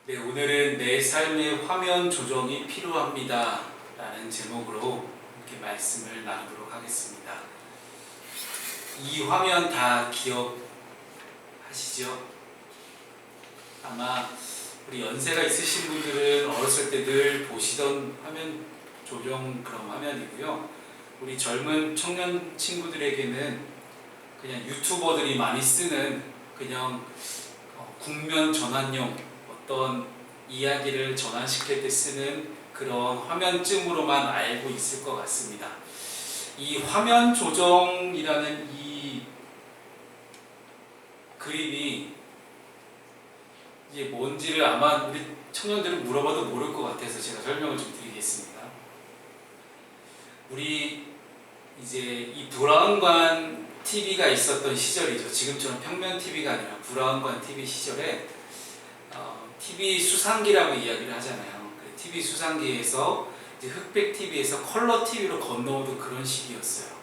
네, 오늘은 내 삶의 화면 조정이 필요합니다 라는 제목으로 이렇게 말씀을 나누도록 하겠습니다. 이 화면 다 기억하시죠? 아마 우리 연세가 있으신 분들은 어렸을 때 늘 보시던 화면 조정 그런 화면이고요. 우리 젊은 청년 친구들에게는 그냥 유튜버들이 많이 쓰는 그냥 국면 전환용 어떤 이야기를 전환시킬 때 쓰는 그런 화면쯤으로만 알고 있을 것 같습니다. 이 화면 조정이라는 이 그림이 이게 뭔지를 아마 우리 청년들은 물어봐도 모를 것 같아서 제가 설명을 좀 드리겠습니다. 우리 이제 이 브라운관 TV가 있었던 시절이죠. 지금처럼 평면 TV가 아니라 브라운관 TV 시절에 TV 수상기라고 이야기를 하잖아요. TV 수상기에서 이제 흑백 TV에서 컬러 TV로 건너오던 그런 시기였어요.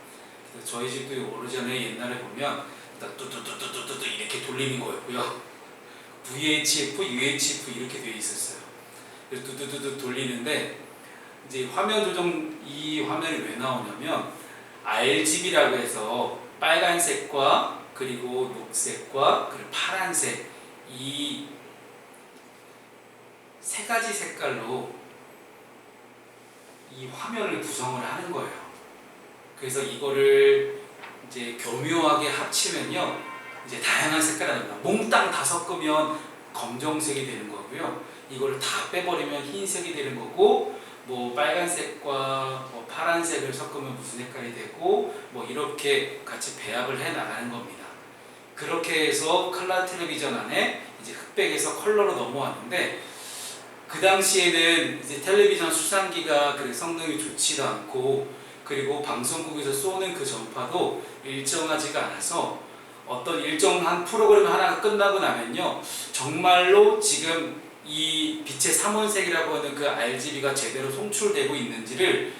그래서 저희 집도 오래전에 옛날에 보면 딱 뚜뚜뚜뚜뚜뚜 이렇게 돌리는 거였고요. VHF, UHF 이렇게 되어 있었어요. 그래서 뚜뚜뚜뚜 돌리는데 이제 화면 조정 이 화면이 왜 나오냐면 RGB라고 해서 빨간색과 그리고 녹색과 그리고 파란색 이 세 가지 색깔로 이 화면을 구성을 하는 거예요. 그래서 이거를 이제 교묘하게 합치면요, 이제 다양한 색깔이 나옵니다. 몽땅 다 섞으면 검정색이 되는 거고요. 이거를 다 빼버리면 흰색이 되는 거고, 뭐 빨간색과 뭐 파란색을 섞으면 무슨 색깔이 되고, 뭐 이렇게 같이 배합을 해 나가는 겁니다. 그렇게 해서 컬러 텔레비전 안에 이제 흑백에서 컬러로 넘어왔는데, 그 당시에는 이제 텔레비전 수상기가 그렇게 성능이 좋지도 않고, 그리고 방송국에서 쏘는 그 전파도 일정하지가 않아서 어떤 일정한 프로그램 하나가 끝나고 나면요, 정말로 지금 이 빛의 삼원색이라고 하는 그 RGB가 제대로 송출되고 있는지를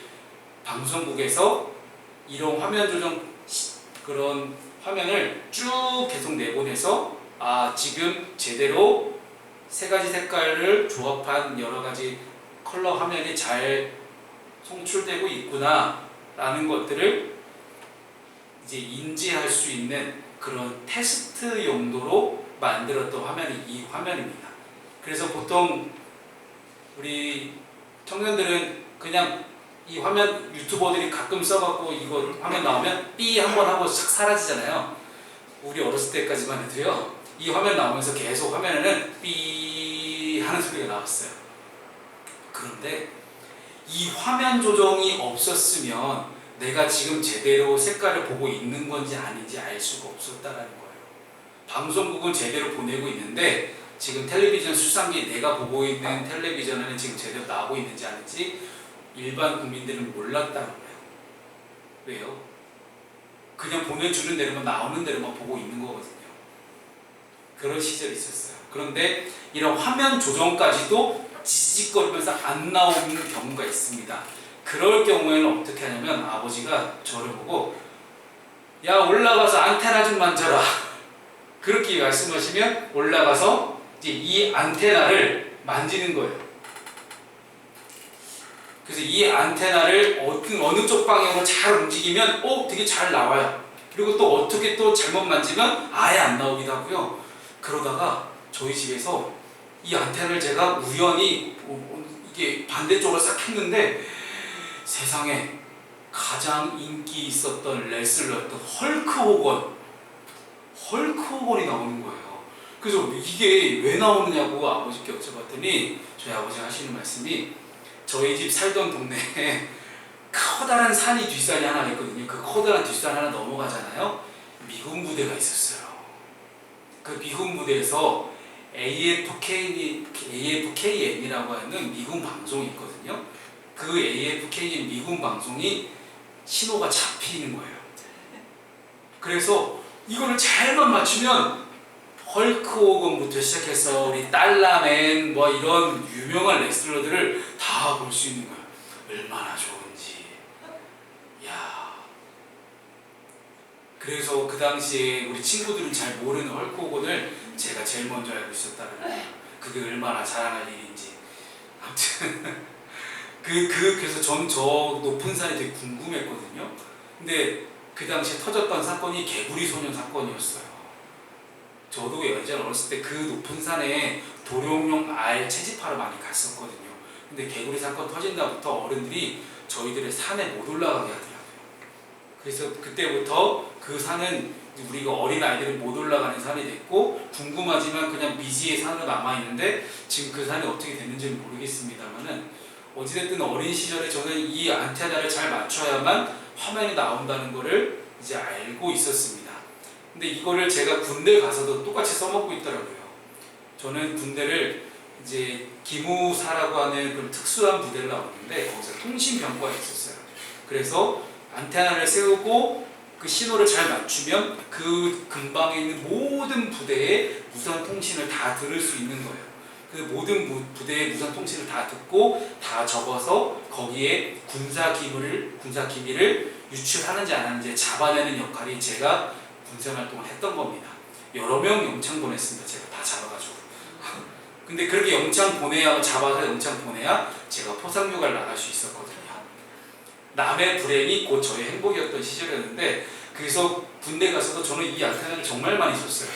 방송국에서 이런 화면 조정 그런 화면을 쭉 계속 내보내서 지금 제대로 세 가지 색깔을 조합한 여러 가지 컬러 화면이 잘 송출되고 있구나 라는 것들을 이제 인지할 수 있는 그런 테스트 용도로 만들었던 화면이 이 화면입니다. 그래서 보통 우리 청년들은 그냥 이 화면 유튜버들이 가끔 써갖고 이거 화면 나오면 삐 한번 하고 싹 사라지잖아요. 우리 어렸을 때까지만 해도요, 이 화면 나오면서 계속 화면에는 삐 하는 소리가 나왔어요. 그런데 이 화면 조정이 없었으면 내가 지금 제대로 색깔을 보고 있는 건지 아닌지 알 수가 없었다라는 거예요. 방송국은 제대로 보내고 있는데 지금 텔레비전 수상기 내가 보고 있는 텔레비전에는 지금 제대로 나오고 있는지 아닌지 일반 국민들은 몰랐다는 거예요. 왜요? 그냥 보내주는 대로만 나오는 대로만 보고 있는 거거든요. 그런 시절이 있었어요. 그런데 이런 화면 조정까지도 지직거리면서 안 나오는 경우가 있습니다. 그럴 경우에는 어떻게 하냐면 아버지가 저를 보고 야, 올라가서 안테나 좀 만져라 그렇게 말씀하시면 올라가서 이제 이 안테나를 만지는 거예요. 그래서 이 안테나를 어느 쪽 방향으로 잘 움직이면 되게 잘 나와요. 그리고 또 어떻게 또 잘못 만지면 아예 안 나오기도 하고요. 그러다가 저희 집에서 이 안테나를 제가 우연히 이게 반대쪽으로 싹 했는데 세상에 가장 인기 있었던 레슬러였던 헐크 호건이 나오는 거예요. 그래서 이게 왜 나오느냐고 아버지께 여쭤봤더니 저희 아버지가 하시는 말씀이 저희 집 살던 동네에 커다란 산이 뒷산이 하나 있거든요. 그 커다란 뒷산 하나 넘어가잖아요. 미군 부대가 있었어요. 그 미군 부대에서 AFKN이라고 하는 미군 방송이 있거든요. 그 AFKN 미군 방송이 신호가 잡히는 거예요. 그래서 이거를 잘만 맞추면 헐크호건부터 시작해서 우리 달라맨 뭐 이런 유명한 레슬러들을 다 볼 수 있는 거예요. 얼마나 좋은지. 야. 그래서 그 당시에 우리 친구들은 잘 모르는 헐크호건을 제가 제일 먼저 알고 있었다는 거예요. 그게 얼마나 자랑할 일인지. 아무튼 그래서 전 저 높은 산이 되게 궁금했거든요. 근데 그 당시에 터졌던 사건이 개구리 소년 사건이었어요. 저도 예전에 어렸을 때 그 높은 산에 도룡뇽 알 채집하러 많이 갔었거든요. 근데 개구리 사건 터진 날부터 어른들이 저희들의 산에 못 올라가게 하더라고요. 그래서 그때부터 그 산은 우리가 어린 아이들이 못 올라가는 산이 됐고, 궁금하지만 그냥 미지의 산으로 남아있는데 지금 그 산이 어떻게 됐는지는 모르겠습니다만은, 어찌됐든 어린 시절에 저는 이 안테나를 잘 맞춰야만 화면이 나온다는 거를 이제 알고 있었습니다. 근데 이거를 제가 군대 가서도 똑같이 써먹고 있더라고요. 저는 군대를 이제 기무사라고 하는 그런 특수한 부대를 나왔는데 거기서 통신병과에 있었어요. 그래서 안테나를 세우고 그 신호를 잘 맞추면 그 근방에 있는 모든 부대의 무선 통신을 다 들을 수 있는 거예요. 그 모든 부대의 무선 통신을 다 듣고 다 적어서 거기에 군사 기밀을 유출하는지 안 하는지 잡아내는 역할이 제가 군생 활동을 했던 겁니다. 여러 명 영창 보냈습니다. 제가 다 잡아가지고. 근데 그렇게 영창 보내야, 잡아서 영창 보내야 제가 포상휴가를 나갈 수 있었거든요. 남의 불행이 곧 저의 행복이었던 시절이었는데, 그래서 군대 가서도 저는 이 안테나를 정말 많이 썼어요.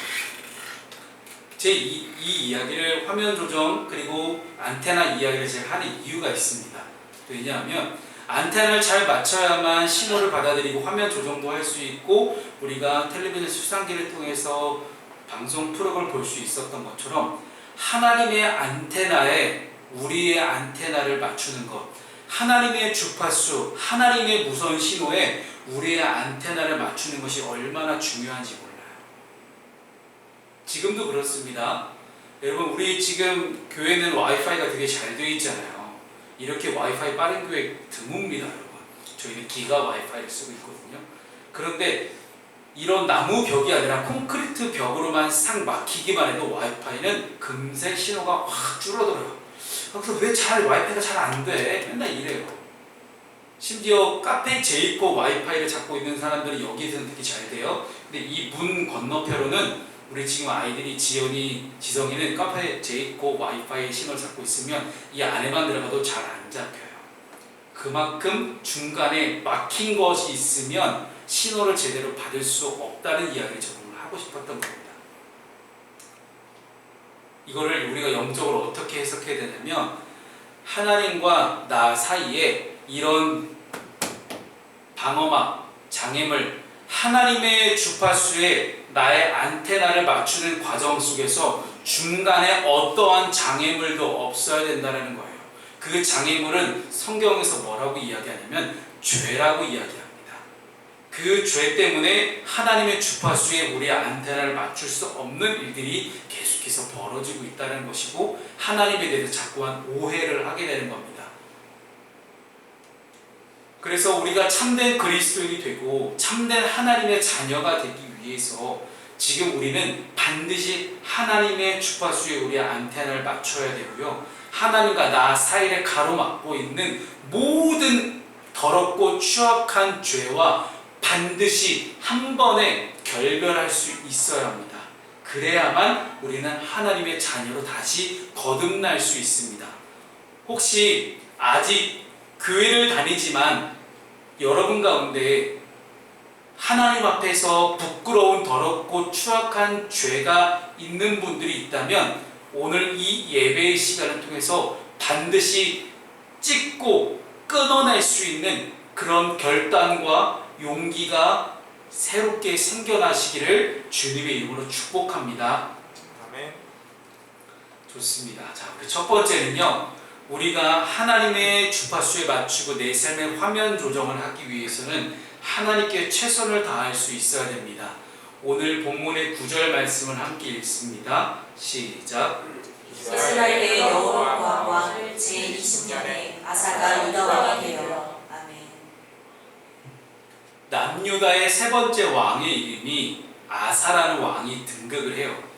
이 이야기를, 화면 조정 그리고 안테나 이야기를 제가 하는 이유가 있습니다. 왜냐하면 안테나를 잘 맞춰야만 신호를 받아들이고 화면 조정도 할 수 있고, 우리가 텔레비전 수상기를 통해서 방송 프로그램을 볼 수 있었던 것처럼 하나님의 안테나에 우리의 안테나를 맞추는 것, 하나님의 주파수, 하나님의 무선 신호에 우리의 안테나를 맞추는 것이 얼마나 중요한지 몰라요. 지금도 그렇습니다. 여러분, 우리 지금 교회는 와이파이가 되게 잘 되어 있잖아요. 이렇게 와이파이 빠른 교회 드뭅니다, 여러분. 저희는 기가 와이파이를 쓰고 있거든요. 그런데 이런 나무 벽이 아니라 콘크리트 벽으로만 싹 막히기만 해도 와이파이는 금세 신호가 확 줄어들어요. 그래서 왜 와이파이가 잘 안 돼? 맨날 이래요. 심지어 카페 제이콥 와이파이를 잡고 있는 사람들은 여기에서는 되게 잘 돼요. 근데 이 문 건너편으로는 우리 지금 아이들이 지성이는 카페 제이콥 와이파이 신호를 잡고 있으면 이 안에만 들어가도 잘 안 잡혀요. 그만큼 중간에 막힌 것이 있으면 신호를 제대로 받을 수 없다는 이야기를 저는 하고 싶었던 겁니다. 이거를 우리가 영적으로 어떻게 해석해야 되냐면, 하나님과 나 사이에 이런 방어막, 장애물, 하나님의 주파수에 나의 안테나를 맞추는 과정 속에서 중간에 어떠한 장애물도 없어야 된다는 거예요. 그 장애물은 성경에서 뭐라고 이야기하냐면 죄라고 이야기합니다. 그 죄 때문에 하나님의 주파수에 우리의 안테나를 맞출 수 없는 일들이 계속해서 벌어지고 있다는 것이고, 하나님에 대해서 자꾸만 오해를 하게 되는 겁니다. 그래서 우리가 참된 그리스도인이 되고 참된 하나님의 자녀가 되기 위해서 지금 우리는 반드시 하나님의 주파수에 우리의 안테나를 맞춰야 되고요. 하나님과 나 사이를 가로막고 있는 모든 더럽고 추악한 죄와 반드시 한 번에 결별할 수 있어야 합니다. 그래야만 우리는 하나님의 자녀로 다시 거듭날 수 있습니다. 혹시 아직 교회를 다니지만 여러분 가운데 하나님 앞에서 부끄러운 더럽고 추악한 죄가 있는 분들이 있다면 오늘 이 예배의 시간을 통해서 반드시 찢고 끊어낼 수 있는 그런 결단과 용기가 새롭게 생겨나시기를 주님의 이름으로 축복합니다. 아멘. 좋습니다. 자, 우리 첫 번째는요, 우리가 하나님의 주파수에 맞추고 내 삶의 화면 조정을 하기 위해서는 하나님께 최선을 다할 수 있어야 됩니다. 오늘 본문의 9절 말씀을 함께 읽습니다. 시작. 이스라엘의 여호와과 왕을 제20년에 아사가 유다 왕이 되어. 아멘. 남유다의 세 번째 왕의 이름이 아사라는 왕이 등극을 해요.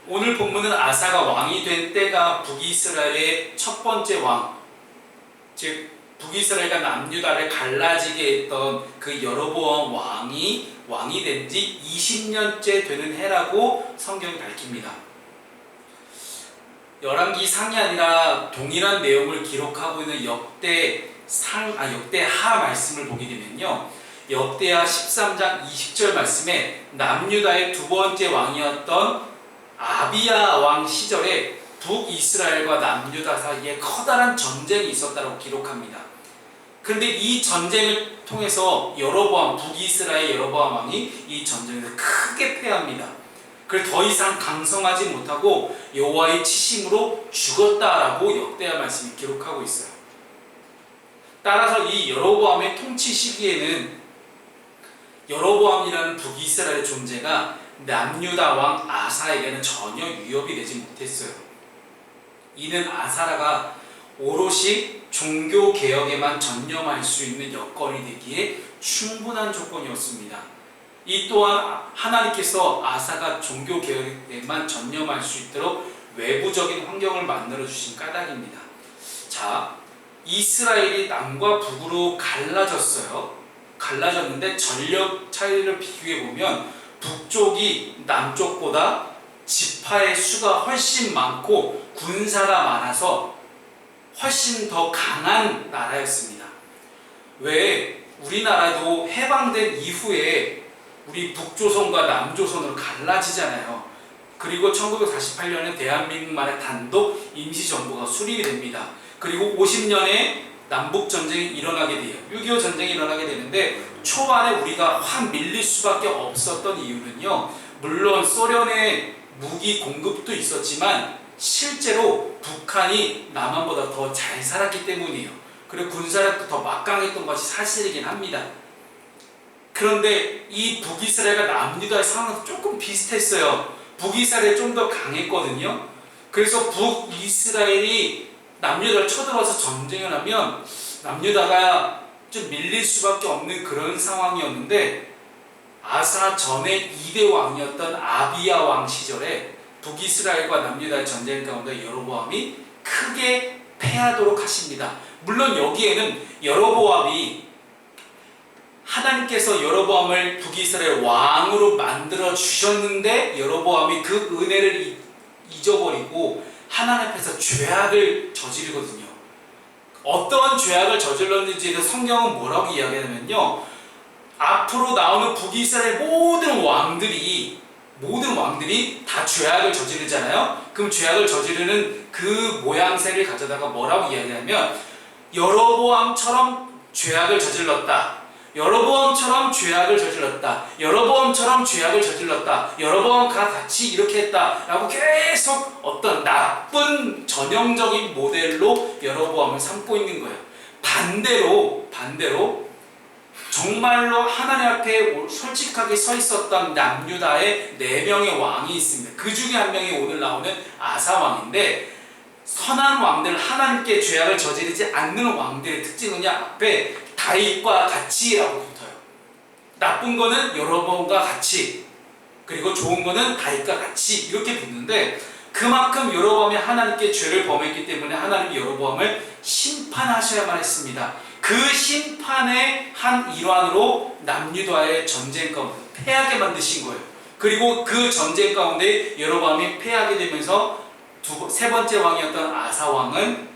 오늘 본문은 아사가 왕이 된 때가 북이스라엘의 첫 번째 왕, 즉 북이스라엘과 남유다를 갈라지게 했던 그 여로보암 왕이 된 지 20년째 되는 해라고 성경이 밝힙니다. 열왕기 상이 아니라 동일한 내용을 기록하고 있는 역대하 말씀을 보게 되면요, 역대하 13장 20절 말씀에 남유다의 두 번째 왕이었던 아비야 왕 시절에 북이스라엘과 남유다 사이에 커다란 전쟁이 있었다고 기록합니다. 그런데 이 전쟁을 통해서 북이스라엘 여로보암 왕이 이 전쟁에서 크게 패합니다. 그래서 더 이상 강성하지 못하고 여호와의 치심으로 죽었다라고 역대하 말씀이 기록하고 있어요. 따라서 이 여로보암의 통치 시기에는 여로보암이라는 북이스라엘의 존재가 남유다 왕 아사에게는 전혀 위협이 되지 못했어요. 이는 아사라가 오롯이 종교 개혁에만 전념할 수 있는 여건이 되기에 충분한 조건이었습니다. 이 또한 하나님께서 아사가 종교 개혁에만 전념할 수 있도록 외부적인 환경을 만들어 주신 까닭입니다. 자, 이스라엘이 남과 북으로 갈라졌는데 전력 차이를 비교해 보면 북쪽이 남쪽보다 지파의 수가 훨씬 많고 군사가 많아서 훨씬 더 강한 나라였습니다. 왜 우리나라도 해방된 이후에 우리 북조선과 남조선으로 갈라지잖아요. 그리고 1948년에 대한민국만의 단독 임시정부가 수립이 됩니다. 그리고 50년에 남북전쟁이 일어나게 돼요. 6.25 전쟁이 일어나게 되는데 초반에 우리가 확 밀릴 수밖에 없었던 이유는요, 물론 소련의 무기 공급도 있었지만 실제로 북한이 남한보다 더 잘 살았기 때문이에요. 그리고 군사력도 더 막강했던 것이 사실이긴 합니다. 그런데 이 북이스라엘과 남유다의 상황은 조금 비슷했어요. 북이스라엘이 좀 더 강했거든요. 그래서 북이스라엘이 남유다를 쳐들어와서 전쟁을 하면 남유다가 좀 밀릴 수밖에 없는 그런 상황이었는데, 아사 전에 2대 왕이었던 아비야 왕 시절에 북이스라엘과 남유다의 전쟁 가운데 여로보암이 크게 패하도록 하십니다. 물론 여기에는 여로보암이 하나님께서 여로보암을 북이스라엘 왕으로 만들어 주셨는데 여로보암이 그 은혜를 잊어버리고 하나님 앞에서 죄악을 저지르거든요. 어떤 죄악을 저질렀는지에 대해서 성경은 뭐라고 이야기하냐면요, 앞으로 나오는 북이스라엘 모든 왕들이 다 죄악을 저지르잖아요. 그럼 죄악을 저지르는 그 모양새를 가져다가 뭐라고 이야기하냐면, 여로보암처럼 죄악을 저질렀다, 여로보암처럼 죄악을 저질렀다, 여로보암처럼 죄악을 저질렀다, 여로보암과 같이 이렇게 했다 라고 계속 어떤 나쁜 전형적인 모델로 여로보암을 삼고 있는 거예요. 반대로 정말로 하나님 앞에 솔직하게 서 있었던 남유다의 4명의 왕이 있습니다. 그 중에 한 명이 오늘 나오는 아사 왕인데, 선한 왕들, 하나님께 죄악을 저지르지 않는 왕들의 특징은요, 앞에 다윗과 같이라고 붙어요. 나쁜 거는 여로보암과 같이, 그리고 좋은 거는 다윗과 같이 이렇게 붙는데, 그만큼 여로보암이 하나님께 죄를 범했기 때문에 하나님이 여로보암을 심판하셔야만 했습니다. 그 심판의 한 일환으로 남유다의 전쟁 가운데 패하게 만드신 거예요. 그리고 그 전쟁 가운데 여로보암이 패하게 되면서 세 번째 왕이었던 아사 왕은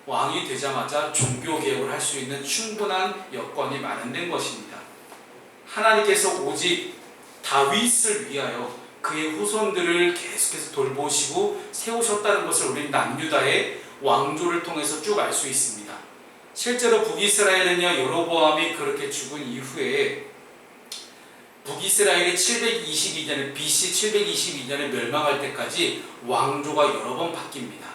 왕이 되자마자 종교개혁을 할 수 있는 충분한 여건이 마련된 것입니다. 하나님께서 오직 다윗을 위하여 그의 후손들을 계속해서 돌보시고 세우셨다는 것을 우리는 남유다의 왕조를 통해서 쭉 알 수 있습니다. 실제로 북이스라엘은요, 여로보암이 그렇게 죽은 이후에 북이스라엘이 722년에 BC 722년에 멸망할 때까지 왕조가 여러 번 바뀝니다.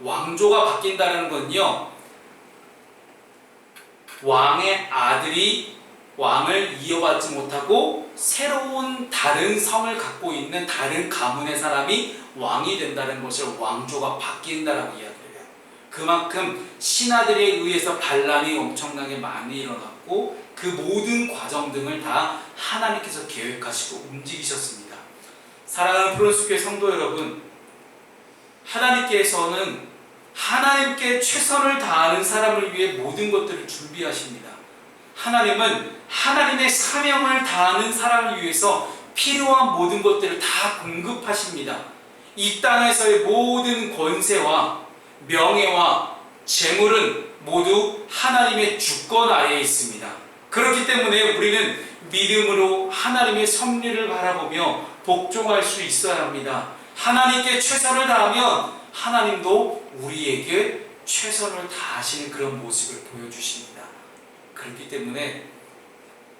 왕조가 바뀐다는 건요, 왕의 아들이 왕을 이어받지 못하고 새로운 다른 성을 갖고 있는 다른 가문의 사람이 왕이 된다는 것을 왕조가 바뀐다라고 이야기해요. 그만큼 신하들에 의해서 반란이 엄청나게 많이 일어났고 그 모든 과정 등을 다 하나님께서 계획하시고 움직이셨습니다. 사랑하는 프론스교회 성도 여러분, 하나님께서는 하나님께 최선을 다하는 사람을 위해 모든 것들을 준비하십니다. 하나님은 하나님의 사명을 다하는 사람을 위해서 필요한 모든 것들을 다 공급하십니다. 이 땅에서의 모든 권세와 명예와 재물은 모두 하나님의 주권 아래에 있습니다. 그렇기 때문에 우리는 믿음으로 하나님의 섭리를 바라보며 복종할 수 있어야 합니다. 하나님께 최선을 다하면 하나님도 우리에게 최선을 다하시는 그런 모습을 보여주십니다. 그렇기 때문에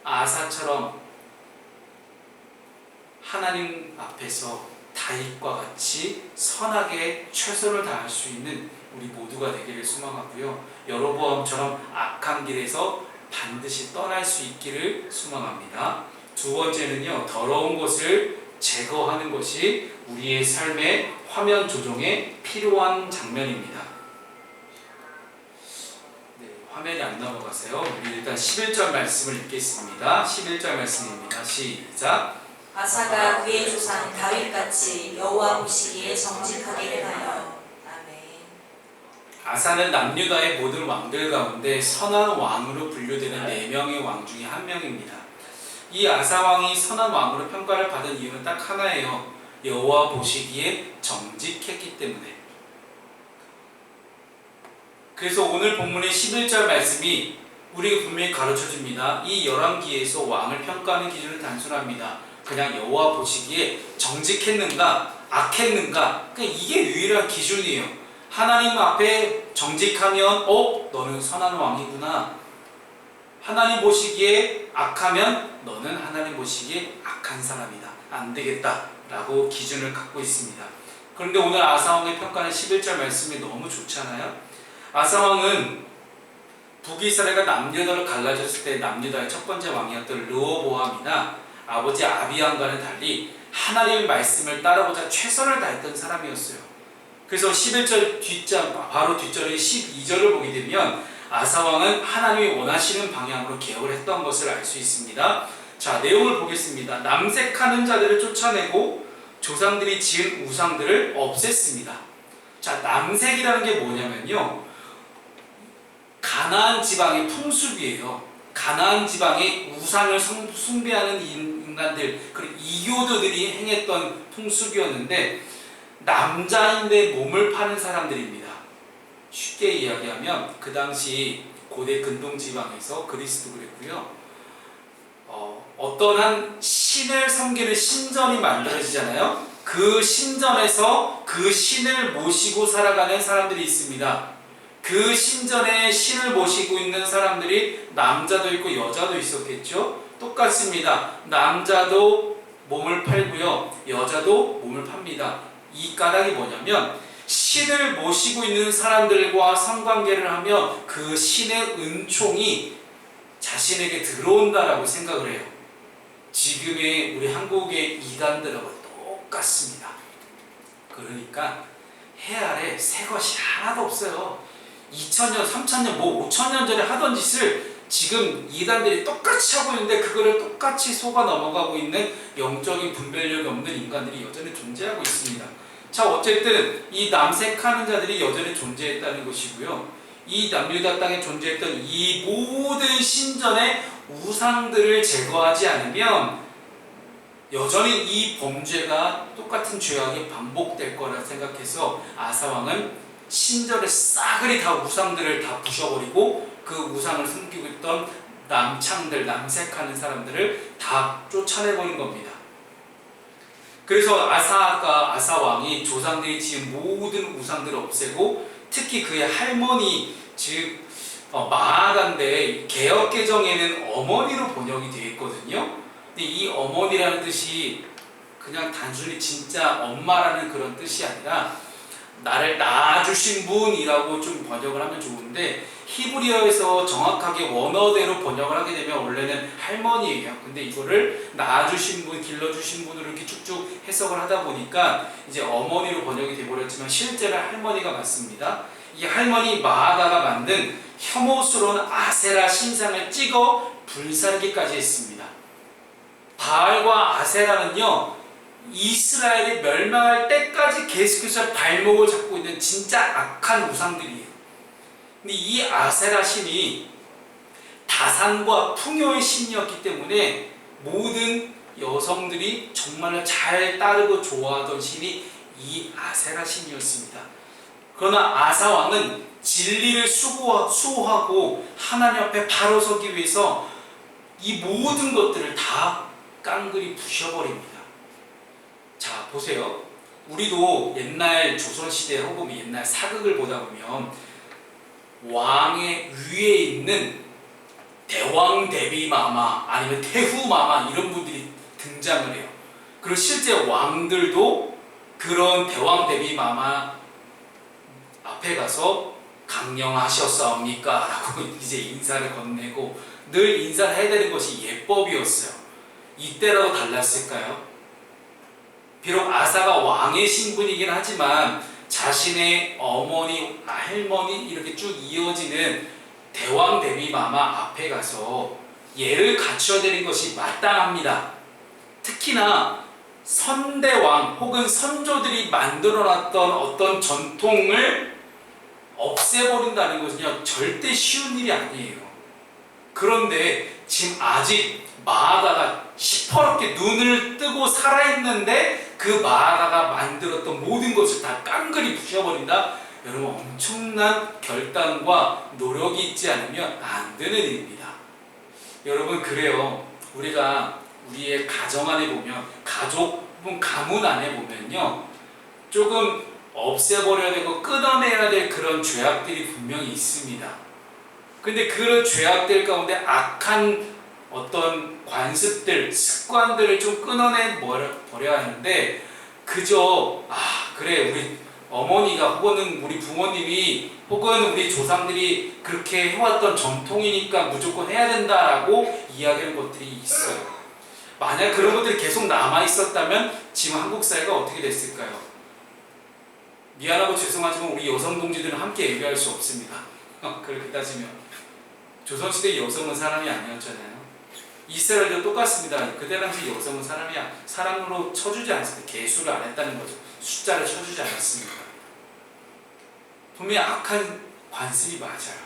아사처럼 하나님 앞에서 다윗과 같이 선하게 최선을 다할 수 있는 우리 모두가 되기를 소망하고요. 여로보암처럼 악한 길에서 반드시 떠날 수 있기를 소망합니다. 두 번째는요, 더러운 것을 제거하는 것이 우리의 삶의 화면 조정에 필요한 장면입니다. 네, 화면이 안 넘어가세요. 우리 일단 11절 말씀을 읽겠습니다. 11절 말씀입니다. 시작. 아사가 그의 조상 다윗같이 여호와 보시기에 정직하게 행하여. 아멘. 아사는 남유다의 모든 왕들 가운데 선한 왕으로 분류되는 4명의 왕 중에 한 명입니다. 이 아사 왕이 선한 왕으로 평가를 받은 이유는 딱 하나예요. 여호와 보시기에 정직했기 때문에. 그래서 오늘 본문의 11절 말씀이 우리에게 분명히 가르쳐줍니다. 이 열왕기에서 왕을 평가하는 기준은 단순합니다. 그냥 여호와 보시기에 정직했는가 악했는가, 그러니까 이게 유일한 기준이에요. 하나님 앞에 정직하면 너는 선한 왕이구나. 하나님 보시기에 악하면 너는 하나님 보시기에 악한 사람이다. 안 되겠다 라고 기준을 갖고 있습니다. 그런데 오늘 아사왕의 평가는 11절 말씀이 너무 좋잖아요. 아사왕은 북이스라엘과 남유다로 갈라졌을 때 남유다의 첫 번째 왕이었던 르호보암이나 아버지 아비암과는 달리 하나님의 말씀을 따라보자 최선을 다했던 사람이었어요. 그래서 11절 뒷장, 바로 뒷절의 12절을 보게 되면 아사왕은 하나님이 원하시는 방향으로 개혁을 했던 것을 알 수 있습니다. 자, 내용을 보겠습니다. 남색하는 자들을 쫓아내고 조상들이 지은 우상들을 없앴습니다. 자, 남색이라는 게 뭐냐면요, 가나안 지방의 풍습이에요. 가나안 지방의 우상을 숭배하는 인간들, 그리고 이교도들이 행했던 풍습이었는데, 남자인데 몸을 파는 사람들입니다. 쉽게 이야기하면 그 당시 고대 근동 지방에서 그리스도 그랬고요. 어떤 한 신을 섬기는 신전이 만들어지잖아요. 그 신전에서 그 신을 모시고 살아가는 사람들이 있습니다. 그 신전에 신을 모시고 있는 사람들이 남자도 있고 여자도 있었겠죠. 똑같습니다. 남자도 몸을 팔고요, 여자도 몸을 팝니다. 이 까닭이 뭐냐면 신을 모시고 있는 사람들과 성관계를 하며 그 신의 은총이 자신에게 들어온다라고 생각을 해요. 지금의 우리 한국의 이단들하고 똑같습니다. 그러니까 해 아래 새 것이 하나도 없어요. 2000년, 3000년, 5000년 전에 하던 짓을 지금 이단들이 똑같이 하고 있는데 그거를 똑같이 속아 넘어가고 있는 영적인 분별력이 없는 인간들이 여전히 존재하고 있습니다. 자, 어쨌든 이 남색하는 자들이 여전히 존재했다는 것이고요. 이 남유다 땅에 존재했던 이 모든 신전의 우상들을 제거하지 않으면 여전히 이 범죄가 똑같은 죄악이 반복될 거라 생각해서 아사왕은 신전의 싸그리 다 우상들을 다 부셔버리고 그 우상을 숨기고 있던 남창들, 남색하는 사람들을 다 쫓아내버린 겁니다. 그래서 아사왕이 조상들이 지은 모든 우상들을 없애고 특히 그의 할머니, 즉 마아가인데 개역개정에는 어머니로 번역이 되어 있거든요. 근데 이 어머니라는 뜻이 그냥 단순히 진짜 엄마라는 그런 뜻이 아니라 나를 낳아주신 분이라고 좀 번역을 하면 좋은데, 히브리어에서 정확하게 원어대로 번역을 하게 되면 원래는 할머니예요. 근데 이거를 낳아주신 분, 길러주신 분으로 이렇게 쭉쭉 해석을 하다 보니까 이제 어머니로 번역이 돼버렸지만 실제는 할머니가 맞습니다. 이 할머니 마아가가 만든 혐오스러운 아세라 신상을 찍어 불살기까지 했습니다. 바알과 아세라는요, 이스라엘이 멸망할 때까지 계속해서 발목을 잡고 있는 진짜 악한 우상들이에요. 근데 이 아세라 신이 다산과 풍요의 신이었기 때문에 모든 여성들이 정말로 잘 따르고 좋아하던 신이 이 아세라 신이었습니다. 그러나 아사 왕은 진리를 수호하고 하나님 앞에 바로 서기 위해서 이 모든 것들을 다 깡그리 부셔버립니다. 자, 보세요. 우리도 옛날 조선시대 혹은 옛날 사극을 보다 보면 왕의 위에 있는 대왕 대비마마 아니면 태후마마 이런 분들이 등장을 해요. 그리고 실제 왕들도 그런 대왕 대비마마 앞에 가서 강령하셨사옵니까? 라고 이제 인사를 건네고 늘 인사를 해야 되는 것이 예법이었어요. 이때라도 달랐을까요? 비록 아사가 왕의 신분이긴 하지만 자신의 어머니, 할머니 이렇게 쭉 이어지는 대왕 대비마마 앞에 가서 예를 갖춰야 되는 것이 마땅합니다. 특히나 선대왕 혹은 선조들이 만들어놨던 어떤 전통을 없애버린다는 것은요 절대 쉬운 일이 아니에요. 그런데 지금 아직 마아가가 시퍼렇게 눈을 뜨고 살아있는데 그 마아가가 만들었던 모든 것을 다 깡그리 부셔버린다? 여러분 엄청난 결단과 노력이 있지 않으면 안 되는 일입니다. 여러분 그래요. 우리가 우리의 가정 안에 보면 가족 혹은 가문 안에 보면요 조금 없애버려야 되고 끊어내야 될 그런 죄악들이 분명히 있습니다. 근데 그런 죄악들 가운데 악한 어떤 관습들, 습관들을 좀 끊어내 버려야 하는데 그저 그래 우리 어머니가 혹은 우리 부모님이 혹은 우리 조상들이 그렇게 해왔던 전통이니까 무조건 해야 된다라고 이야기하는 것들이 있어요. 만약 그런 것들이 계속 남아있었다면 지금 한국 사회가 어떻게 됐을까요? 미안하고 죄송하지만 우리 여성 동지들은 함께 예배할 수 없습니다. 그렇게 따지면 조선시대 여성은 사람이 아니었잖아요. 이스라엘도 똑같습니다. 그때 당시 여성은 사람으로 쳐주지 않습니다. 계수를 안 했다는 거죠. 숫자를 쳐주지 않았습니다. 분명히 악한 관습이 맞아요.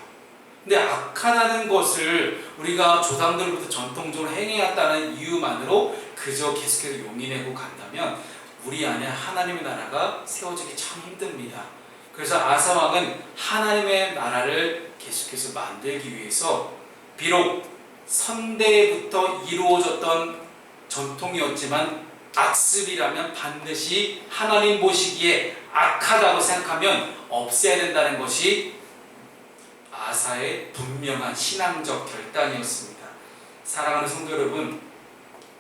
근데 악하다는 것을 우리가 조상들부터 전통적으로 행해왔다는 이유만으로 그저 계속해서 용인하고 간다면 우리 안에 하나님의 나라가 세워지기 참 힘듭니다. 그래서 아사 왕은 하나님의 나라를 계속해서 만들기 위해서 비록 선대부터 이루어졌던 전통이었지만 악습이라면 반드시 하나님 보시기에 악하다고 생각하면 없애야 된다는 것이 아사의 분명한 신앙적 결단이었습니다. 사랑하는 성도 여러분,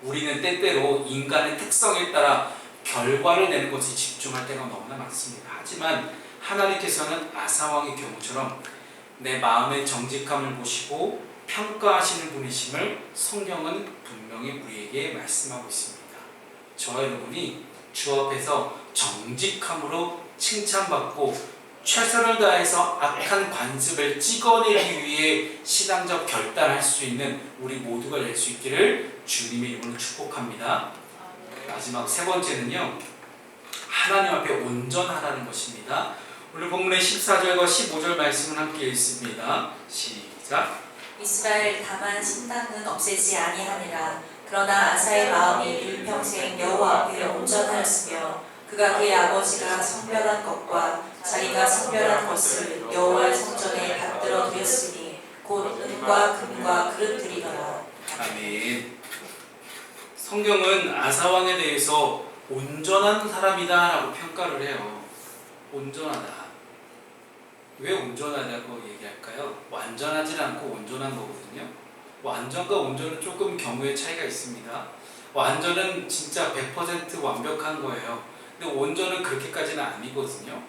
우리는 때때로 인간의 특성에 따라 결과를 내는 것에 집중할 때가 너무나 많습니다. 하지만 하나님께서는 아사 왕의 경우처럼 내 마음의 정직함을 보시고 평가하시는 분이심을 성경은 분명히 우리에게 말씀하고 있습니다. 저와 여러분이 주 앞에서 정직함으로 칭찬받고 최선을 다해서 악한 관습을 찍어내기 위해 신앙적 결단할 수 있는 우리 모두가 될 수 있기를 주님의 이름으로 축복합니다. 마지막 세 번째는요, 하나님 앞에 온전하라는 것입니다. 오늘 본문의 14절과 15절 말씀을 함께 읽습니다. 시작. 이스라엘 다만 신당은 없애지 아니하니라. 그러나 아사의 마음이 일평생 여호와 앞에 온전하였으며 그가 그의 아버지가 성별한 것과 자기가 성별한 것을 여호와의 성전에 받들어 드렸으니 곧 은과 금과 그릇들이더라. 아멘. 성경은 아사 왕에 대해서 온전한 사람이다라고 평가를 해요. 온전하다. 왜 온전하다고 얘기할까요? 완전하지 않고 온전한 거거든요. 완전과 온전은 조금 경우의 차이가 있습니다. 완전은 진짜 100% 완벽한 거예요. 근데 온전은 그렇게까지는 아니거든요.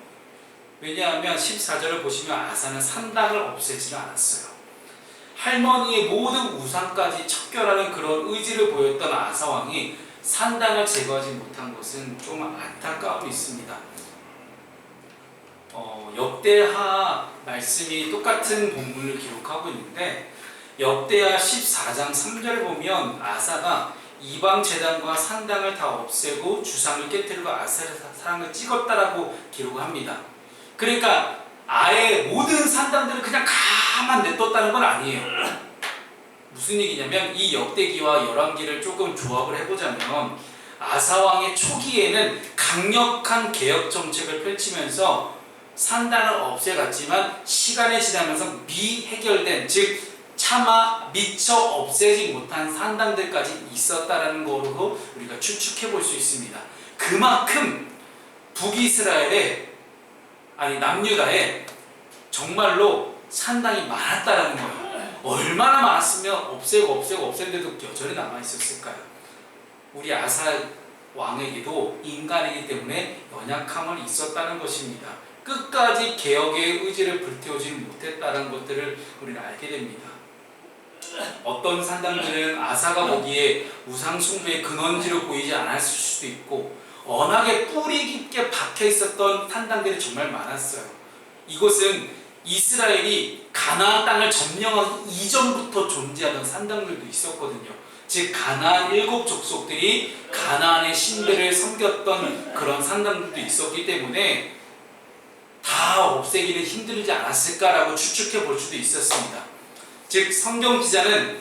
왜냐하면 14절을 보시면 아사는 산당을 없애지는 않았어요. 할머니의 모든 우상까지 척결하는 그런 의지를 보였던 아사 왕이 산당을 제거하지 못한 것은 좀 안타까움이 있습니다. 역대하 말씀이 똑같은 본문을 기록하고 있는데 역대하 14장 3절을 보면 아사가 이방 제단과 산당을 다 없애고 주상을 깨뜨리고 아세라 사랑을 찍었다라고 기록합니다. 그러니까 아예 모든 산당들을 그냥 가만 냅뒀다는 건 아니에요. 무슨 얘기냐면 이 역대기와 열왕기를 조금 조합을 해보자면 아사 왕의 초기에는 강력한 개혁 정책을 펼치면서 산당을 없애갔지만 시간이 지나면서 미해결된, 즉 차마 미처 없애지 못한 산당들까지 있었다라는 거로 우리가 추측해 볼 수 있습니다. 그만큼 북이스라엘에, 아니 남유다에 정말로 산당이 많았다라는 거예요. 얼마나 많았으면 없애는데도 여전히 남아 있었을까요? 우리 아사 왕에게도 인간이기 때문에 연약함은 있었다는 것입니다. 끝까지 개혁의 의지를 불태우지 못했다는 것들을 우리는 알게 됩니다. 어떤 산당들은 아사가 보기에 우상 숭배의 근원지로 보이지 않았을 수도 있고, 워낙에 뿌리 깊게 박혀 있었던 산당들이 정말 많았어요. 이곳은 이스라엘이 가나안 땅을 점령하기 이전부터 존재하던 산당들도 있었거든요. 즉 가나안 7족속들이 가나안의 신들을 섬겼던 그런 산당들도 있었기 때문에 다 없애기는 힘들지 않았을까라고 추측해 볼 수도 있었습니다. 즉 성경 기자는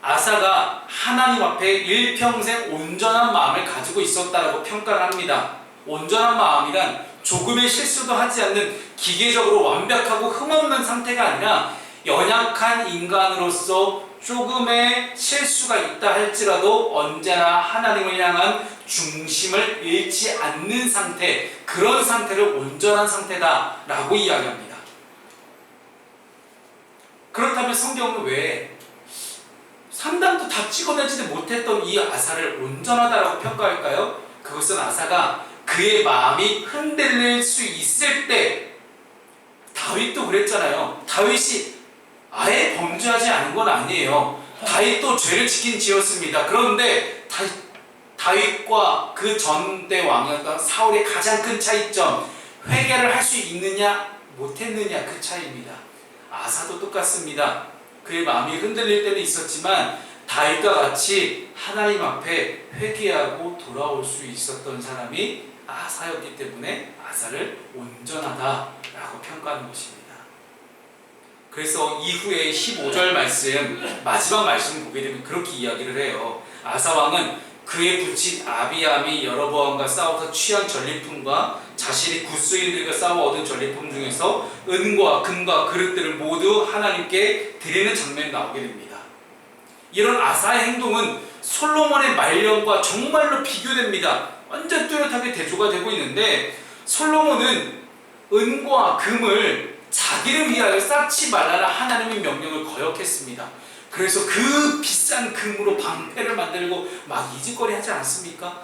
아사가 하나님 앞에 일평생 온전한 마음을 가지고 있었다라고 평가를 합니다. 온전한 마음이란 조금의 실수도 하지 않는 기계적으로 완벽하고 흠없는 상태가 아니라 연약한 인간으로서 조금의 실수가 있다 할지라도 언제나 하나님을 향한 중심을 잃지 않는 상태, 그런 상태를 온전한 상태다라고 이야기합니다. 그렇다면 성경은 왜 산당도 다 찍어내지 못했던 이 아사를 온전하다라고 평가할까요? 그것은 아사가 그의 마음이 흔들릴 수 있을 때, 다윗도 그랬잖아요. 다윗이 아예 범죄하지 않은 건 아니에요. 다윗도 죄를 지킨 지었습니다. 그런데 다윗과 그 전대 왕이었던 사울의 가장 큰 차이점, 회개를 할 수 있느냐 못했느냐, 그 차이입니다. 아사도 똑같습니다. 그의 마음이 흔들릴 때는 있었지만 다윗과 같이 하나님 앞에 회개하고 돌아올 수 있었던 사람이 아사였기 때문에 아사를 온전하다라고 평가하는 것입니다. 그래서 이후에 15절 말씀, 마지막 말씀을 보게 되면 그렇게 이야기를 해요. 아사 왕은 그의 부친 아비암이 여로보암과 싸워서 취한 전리품과 자신이 굿수인들과 싸워 얻은 전리품 중에서 은과 금과 그릇들을 모두 하나님께 드리는 장면이 나오게 됩니다. 이런 아사의 행동은 솔로몬의 말년과 정말로 비교됩니다. 완전 뚜렷하게 대조가 되고 있는데, 솔로몬은 은과 금을 자기를 위하여 쌓지 말라는 하나님의 명령을 거역했습니다. 그래서 그 비싼 금으로 방패를 만들고 막 이짓거리 하지 않습니까?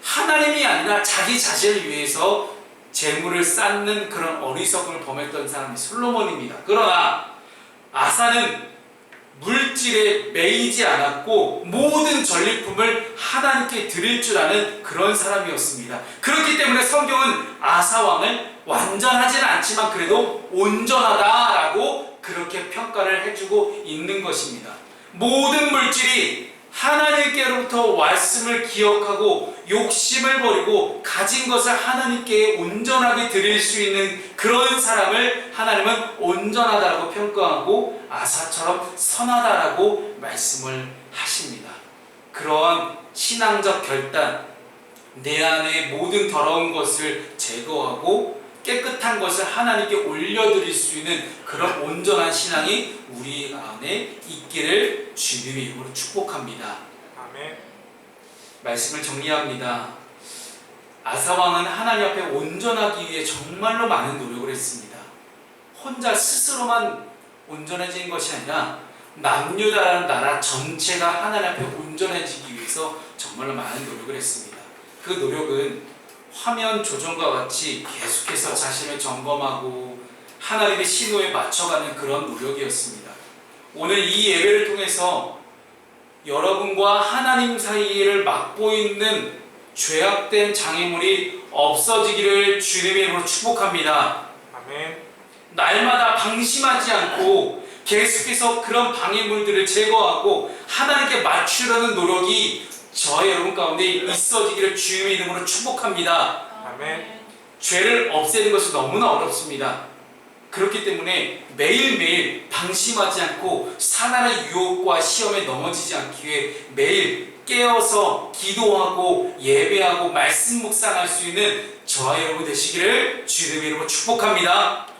하나님이 아니라 자기 자신을 위해서 재물을 쌓는 그런 어리석음을 범했던 사람이 솔로몬입니다. 그러나 아사는 물질에 매이지 않았고 모든 전리품을 하나님께 드릴 줄 아는 그런 사람이었습니다. 그렇기 때문에 성경은 아사 왕을 완전하지는 않지만 그래도 온전하다라고 그렇게 평가를 해주고 있는 것입니다. 모든 물질이 하나님께로부터 말씀을 기억하고 욕심을 버리고 가진 것을 하나님께 온전하게 드릴 수 있는 그런 사람을 하나님은 온전하다라고 평가하고 아사처럼 선하다라고 말씀을 하십니다. 그러한 신앙적 결단, 내 안에 모든 더러운 것을 제거하고 깨끗한 것을 하나님께 올려드릴 수 있는 그런 온전한 신앙이 우리 안에 있기를 주님의 이름으로 축복합니다. 아멘. 말씀을 정리합니다. 아사 왕은 하나님 앞에 온전하기 위해 정말로 많은 노력을 했습니다. 혼자 스스로만 온전해진 것이 아니라 남유다라는 나라 전체가 하나님 앞에 온전해지기 위해서 정말로 많은 노력을 했습니다. 그 노력은 화면 조정과 같이 계속해서 자신을 점검하고 하나님의 신호에 맞춰가는 그런 노력이었습니다. 오늘 이 예배를 통해서 여러분과 하나님 사이를 막고 있는 죄악된 장애물이 없어지기를 주님의 이름으로 축복합니다. 아멘. 날마다 방심하지 않고 계속해서 그런 방해물들을 제거하고 하나님께 맞추려는 노력이 저의 여러분 가운데 있어지기를 주님의 이름으로 축복합니다. 아멘. 죄를 없애는 것이 너무나 어렵습니다. 그렇기 때문에 매일매일 방심하지 않고 사단의 유혹과 시험에 넘어지지 않기 위해 매일 깨어서 기도하고 예배하고 말씀 묵상할 수 있는 저와 여러분 되시기를 주님의 이름으로 축복합니다.